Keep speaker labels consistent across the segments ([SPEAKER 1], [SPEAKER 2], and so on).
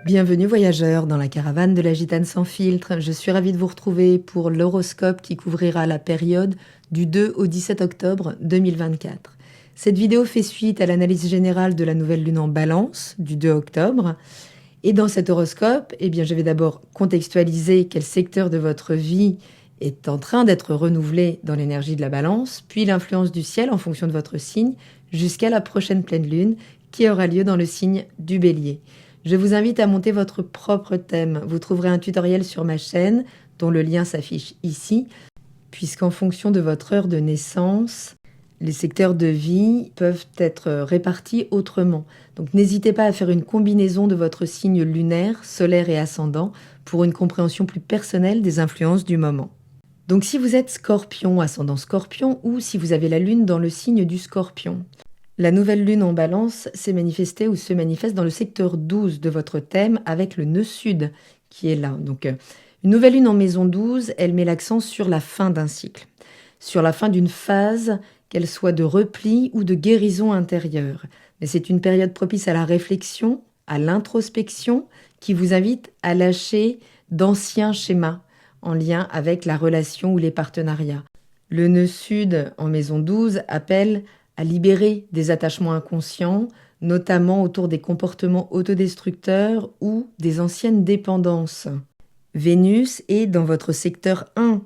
[SPEAKER 1] Bienvenue voyageurs dans la caravane de la Gitane sans filtre. Je suis ravie de vous retrouver pour l'horoscope qui couvrira la période du 2 au 17 octobre 2024. Cette vidéo fait suite à l'analyse générale de la nouvelle lune en Balance du 2 octobre. Et dans cet horoscope, je vais d'abord contextualiser quel secteur de votre vie est en train d'être renouvelé dans l'énergie de la Balance, puis l'influence du ciel en fonction de votre signe, jusqu'à la prochaine pleine lune qui aura lieu dans le signe du Bélier. Je vous invite à monter votre propre thème. Vous trouverez un tutoriel sur ma chaîne, dont le lien s'affiche ici, puisqu'en fonction de votre heure de naissance, les secteurs de vie peuvent être répartis autrement. Donc n'hésitez pas à faire une combinaison de votre signe lunaire, solaire et ascendant pour une compréhension plus personnelle des influences du moment. Donc si vous êtes Scorpion, ascendant Scorpion, ou si vous avez la lune dans le signe du Scorpion, la nouvelle lune en Balance s'est manifestée ou se manifeste dans le secteur 12 de votre thème avec le nœud sud qui est là. Donc, une nouvelle lune en maison 12, elle met l'accent sur la fin d'un cycle, sur la fin d'une phase, qu'elle soit de repli ou de guérison intérieure. Mais c'est une période propice à la réflexion, à l'introspection, qui vous invite à lâcher d'anciens schémas en lien avec la relation ou les partenariats. Le nœud sud en maison 12 appelle à libérer des attachements inconscients, notamment autour des comportements autodestructeurs ou des anciennes dépendances. Vénus est dans votre secteur 1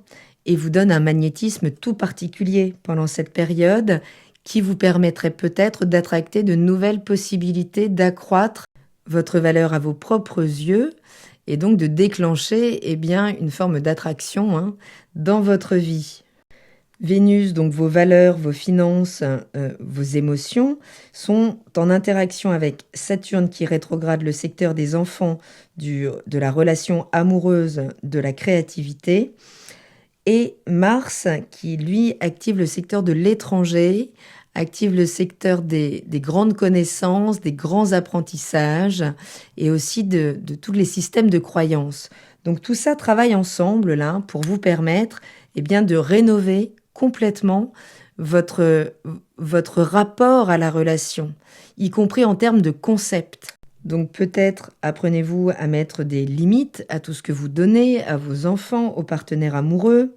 [SPEAKER 1] et vous donne un magnétisme tout particulier pendant cette période qui vous permettrait peut-être d'attracter de nouvelles possibilités d'accroître votre valeur à vos propres yeux et donc de déclencher une forme d'attraction dans votre vie. Vénus, donc vos valeurs, vos finances, vos émotions, sont en interaction avec Saturne qui rétrograde le secteur des enfants, de la relation amoureuse, de la créativité, et Mars qui, lui, active le secteur de l'étranger, active le secteur des grandes connaissances, des grands apprentissages, et aussi de tous les systèmes de croyances. Donc tout ça travaille ensemble là pour vous permettre de rénover complètement votre rapport à la relation, y compris en termes de concept. Donc peut-être apprenez-vous à mettre des limites à tout ce que vous donnez à vos enfants, aux partenaires amoureux.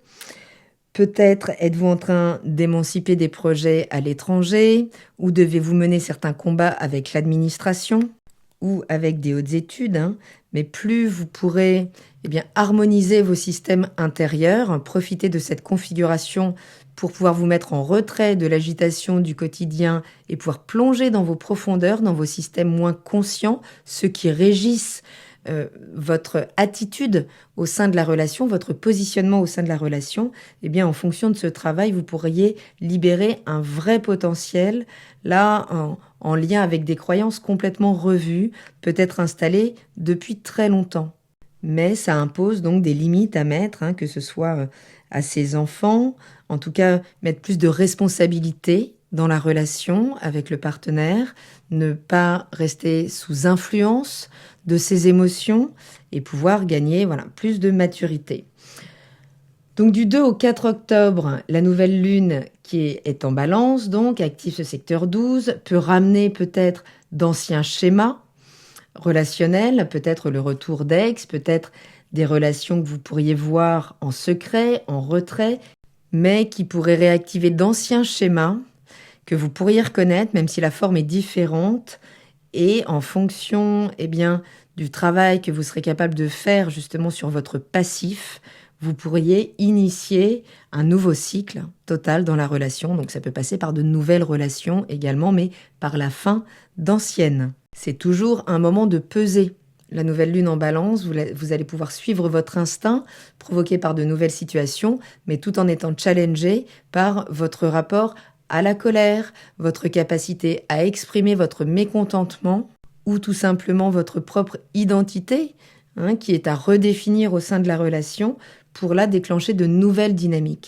[SPEAKER 1] Peut-être êtes-vous en train d'émanciper des projets à l'étranger ou devez-vous mener certains combats avec l'administration ou avec des hautes études, mais plus vous pourrez harmoniser vos systèmes intérieurs, profiter de cette configuration pour pouvoir vous mettre en retrait de l'agitation du quotidien et pouvoir plonger dans vos profondeurs, dans vos systèmes moins conscients, ceux qui régissent votre attitude au sein de la relation, votre positionnement au sein de la relation. En fonction de ce travail, vous pourriez libérer un vrai potentiel, là, en lien avec des croyances complètement revues, peut-être installées depuis très longtemps. Mais ça impose donc des limites à mettre, que ce soit à ses enfants, en tout cas mettre plus de responsabilité dans la relation avec le partenaire, ne pas rester sous influence de ses émotions et pouvoir gagner plus de maturité. Donc du 2 au 4 octobre, la nouvelle lune qui est en Balance, donc active ce secteur 12, peut ramener peut-être d'anciens schémas relationnels, peut-être le retour d'ex, peut-être des relations que vous pourriez voir en secret, en retrait, mais qui pourraient réactiver d'anciens schémas que vous pourriez reconnaître, même si la forme est différente, et en fonction du travail que vous serez capable de faire justement sur votre passif, vous pourriez initier un nouveau cycle total dans la relation. Donc ça peut passer par de nouvelles relations également, mais par la fin d'anciennes. C'est toujours un moment de peser. La nouvelle lune en Balance, vous allez pouvoir suivre votre instinct, provoqué par de nouvelles situations, mais tout en étant challengé par votre rapport à la colère, votre capacité à exprimer votre mécontentement ou tout simplement votre propre identité, qui est à redéfinir au sein de la relation pour là déclencher de nouvelles dynamiques.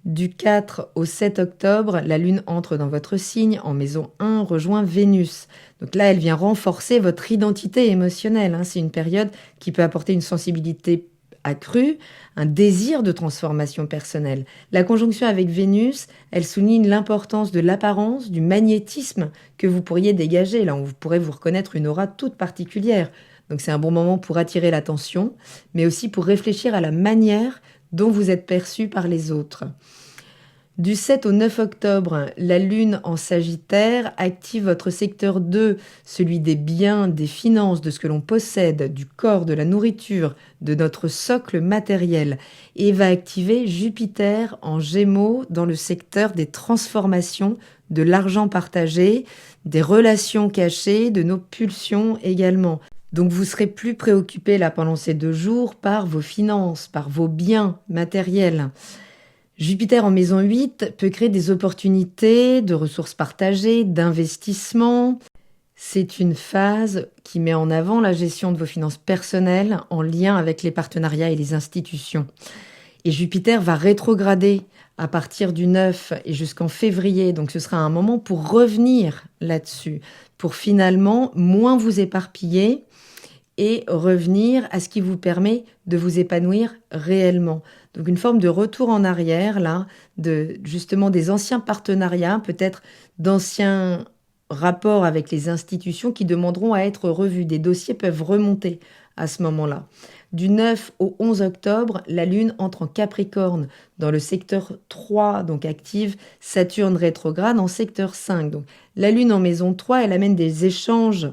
[SPEAKER 1] Du 4 au 7 octobre, la lune entre dans votre signe, en maison 1, rejoint Vénus. Donc là, elle vient renforcer votre identité émotionnelle. C'est une période qui peut apporter une sensibilité accrue, un désir de transformation personnelle. La conjonction avec Vénus, elle souligne l'importance de l'apparence, du magnétisme que vous pourriez dégager. Là, on pourrait vous reconnaître une aura toute particulière. Donc c'est un bon moment pour attirer l'attention, mais aussi pour réfléchir à la manière dont vous êtes perçu par les autres. Du 7 au 9 octobre, la Lune en Sagittaire active votre secteur 2, celui des biens, des finances, de ce que l'on possède, du corps, de la nourriture, de notre socle matériel, et va activer Jupiter en Gémeaux dans le secteur des transformations, de l'argent partagé, des relations cachées, de nos pulsions également. Donc vous serez plus préoccupé là pendant ces 2 jours par vos finances, par vos biens matériels. Jupiter en maison 8 peut créer des opportunités de ressources partagées, d'investissement. C'est une phase qui met en avant la gestion de vos finances personnelles en lien avec les partenariats et les institutions. Et Jupiter va rétrograder à partir du 9 et jusqu'en février. Donc ce sera un moment pour revenir là-dessus, pour finalement moins vous éparpiller et revenir à ce qui vous permet de vous épanouir réellement. Donc une forme de retour en arrière, là, de justement des anciens partenariats, peut-être d'anciens rapports avec les institutions qui demanderont à être revus. Des dossiers peuvent remonter à ce moment-là. Du 9 au 11 octobre, la Lune entre en Capricorne dans le secteur 3, donc active Saturne rétrograde en secteur 5. Donc la Lune en maison 3, elle amène des échanges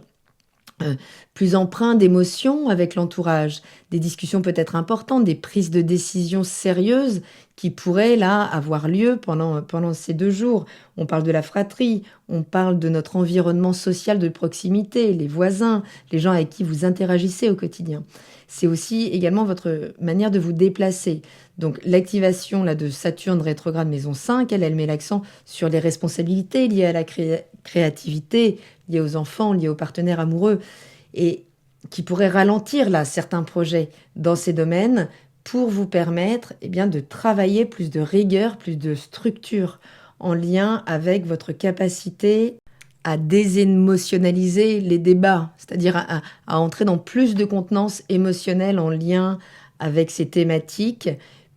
[SPEAKER 1] plus empreints d'émotions avec l'entourage, des discussions peut-être importantes, des prises de décisions sérieuses qui pourraient là avoir lieu pendant ces 2 jours. On parle de la fratrie, on parle de notre environnement social de proximité, les voisins, les gens avec qui vous interagissez au quotidien. C'est aussi également votre manière de vous déplacer. Donc l'activation là, de Saturne rétrograde maison 5, elle met l'accent sur les responsabilités liées à la créativité, liées aux enfants, liées aux partenaires amoureux, et qui pourraient ralentir là, certains projets dans ces domaines pour vous permettre de travailler plus de rigueur, plus de structure en lien avec votre capacité à désémotionnaliser les débats, c'est-à-dire à entrer dans plus de contenance émotionnelle en lien avec ces thématiques,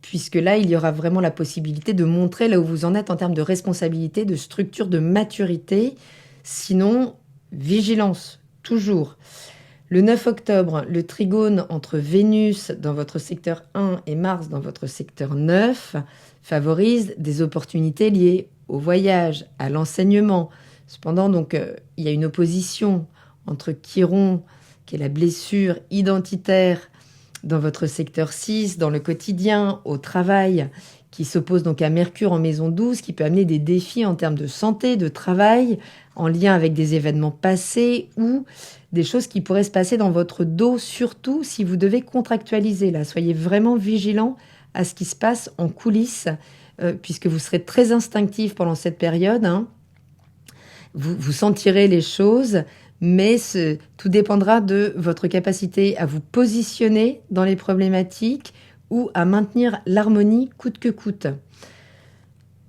[SPEAKER 1] puisque là, il y aura vraiment la possibilité de montrer là où vous en êtes en termes de responsabilité, de structure, de maturité. Sinon, vigilance, toujours. Le 9 octobre, le trigone entre Vénus dans votre secteur 1 et Mars dans votre secteur 9 favorise des opportunités liées au voyage, à l'enseignement. Cependant, donc, il y a une opposition entre Chiron, qui est la blessure identitaire dans votre secteur 6, dans le quotidien, au travail, qui s'oppose donc à Mercure en maison 12, qui peut amener des défis en termes de santé, de travail, en lien avec des événements passés ou des choses qui pourraient se passer dans votre dos, surtout si vous devez contractualiser. Là, soyez vraiment vigilant à ce qui se passe en coulisses, puisque vous serez très instinctif pendant cette période. Vous sentirez les choses, mais tout dépendra de votre capacité à vous positionner dans les problématiques ou à maintenir l'harmonie coûte que coûte.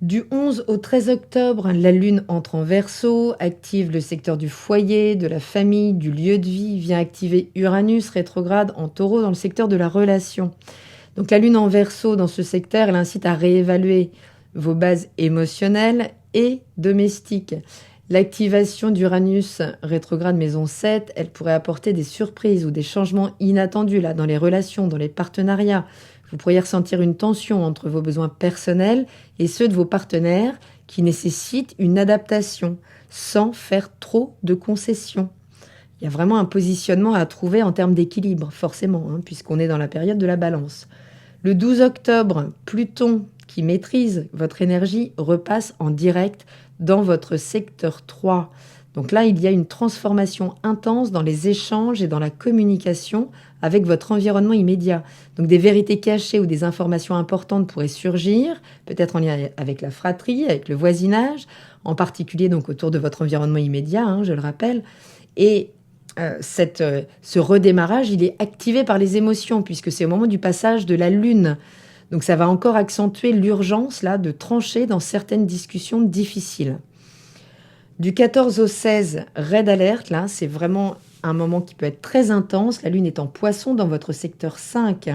[SPEAKER 1] Du 11 au 13 octobre, la Lune entre en Verseau, active le secteur du foyer, de la famille, du lieu de vie, vient activer Uranus rétrograde en Taureau dans le secteur de la relation. Donc la Lune en Verseau dans ce secteur, elle incite à réévaluer vos bases émotionnelles et domestiques. L'activation d'Uranus rétrograde maison 7, elle pourrait apporter des surprises ou des changements inattendus là, dans les relations, dans les partenariats. Vous pourriez ressentir une tension entre vos besoins personnels et ceux de vos partenaires qui nécessitent une adaptation sans faire trop de concessions. Il y a vraiment un positionnement à trouver en termes d'équilibre, forcément, puisqu'on est dans la période de la balance. Le 12 octobre, Pluton, qui maîtrise votre énergie, repasse en direct dans votre secteur 3. Donc là, il y a une transformation intense dans les échanges et dans la communication avec votre environnement immédiat. Donc des vérités cachées ou des informations importantes pourraient surgir, peut-être en lien avec la fratrie, avec le voisinage, en particulier donc autour de votre environnement immédiat, je le rappelle. Et ce redémarrage, il est activé par les émotions, puisque c'est au moment du passage de la Lune. Donc ça va encore accentuer l'urgence là, de trancher dans certaines discussions difficiles. Du 14 au 16, Red Alert, là, c'est vraiment un moment qui peut être très intense. La Lune est en Poisson dans votre secteur 5.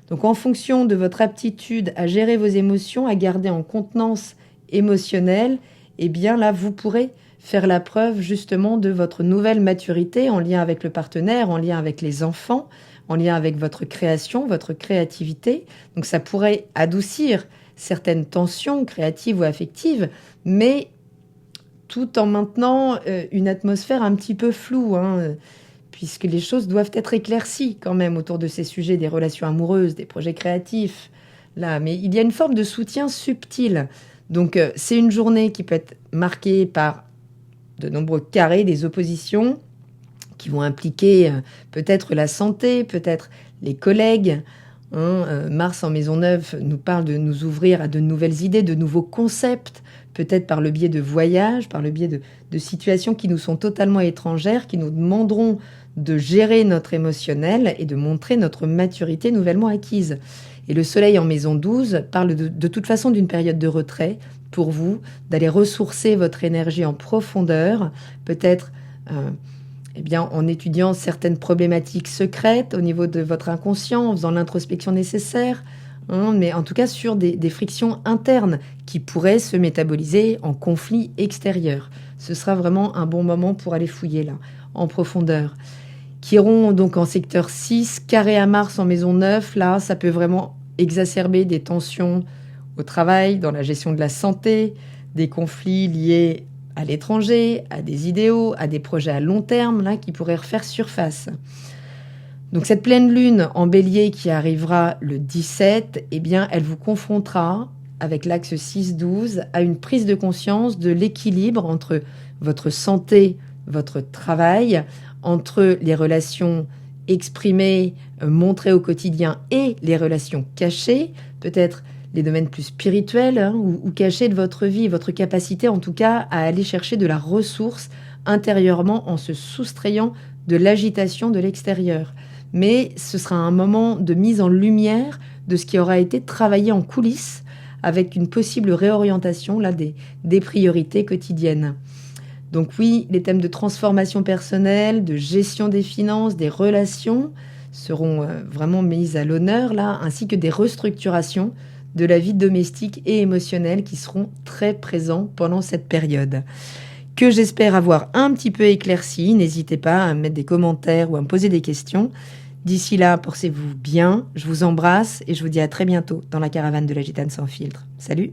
[SPEAKER 1] Donc en fonction de votre aptitude à gérer vos émotions, à garder en contenance émotionnelle, eh bien là, vous pourrez faire la preuve justement de votre nouvelle maturité en lien avec le partenaire, en lien avec les enfants, en lien avec votre création, votre créativité. Donc ça pourrait adoucir certaines tensions créatives ou affectives, mais tout en maintenant une atmosphère un petit peu floue, hein, puisque les choses doivent être éclaircies quand même autour de ces sujets des relations amoureuses, des projets créatifs. Là, mais il y a une forme de soutien subtil. Donc c'est une journée qui peut être marquée par de nombreux carrés, des oppositions qui vont impliquer peut-être la santé, peut-être les collègues. Mars en maison neuve nous parle de nous ouvrir à de nouvelles idées, de nouveaux concepts, peut-être par le biais de voyages, par le biais de situations qui nous sont totalement étrangères, qui nous demanderont de gérer notre émotionnel et de montrer notre maturité nouvellement acquise. Et le soleil en maison 12 parle de toute façon d'une période de retrait pour vous, d'aller ressourcer votre énergie en profondeur, peut-être en étudiant certaines problématiques secrètes au niveau de votre inconscient, en faisant l'introspection nécessaire, mais en tout cas sur des frictions internes qui pourraient se métaboliser en conflits extérieurs. Ce sera vraiment un bon moment pour aller fouiller là, en profondeur. Chiron, donc en secteur 6, carré à Mars en maison 9, là, ça peut vraiment exacerber des tensions au travail, dans la gestion de la santé, des conflits liés à l'étranger, à des idéaux, à des projets à long terme, là, qui pourraient refaire surface. Donc cette pleine lune en bélier qui arrivera le 17, eh bien, elle vous confrontera avec l'axe 6-12 à une prise de conscience de l'équilibre entre votre santé, votre travail, entre les relations exprimées, montrées au quotidien et les relations cachées, peut-être les domaines plus spirituels ou cachés de votre vie, votre capacité en tout cas à aller chercher de la ressource intérieurement en se soustrayant de l'agitation de l'extérieur. Mais ce sera un moment de mise en lumière de ce qui aura été travaillé en coulisses avec une possible réorientation là, des priorités quotidiennes. Donc oui, les thèmes de transformation personnelle, de gestion des finances, des relations seront vraiment mis à l'honneur là, ainsi que des restructurations de la vie domestique et émotionnelle qui seront très présents pendant cette période, que j'espère avoir un petit peu éclairci. N'hésitez pas à mettre des commentaires ou à me poser des questions. D'ici là, portez-vous bien, je vous embrasse et je vous dis à très bientôt dans la caravane de la Gitane sans filtre. Salut!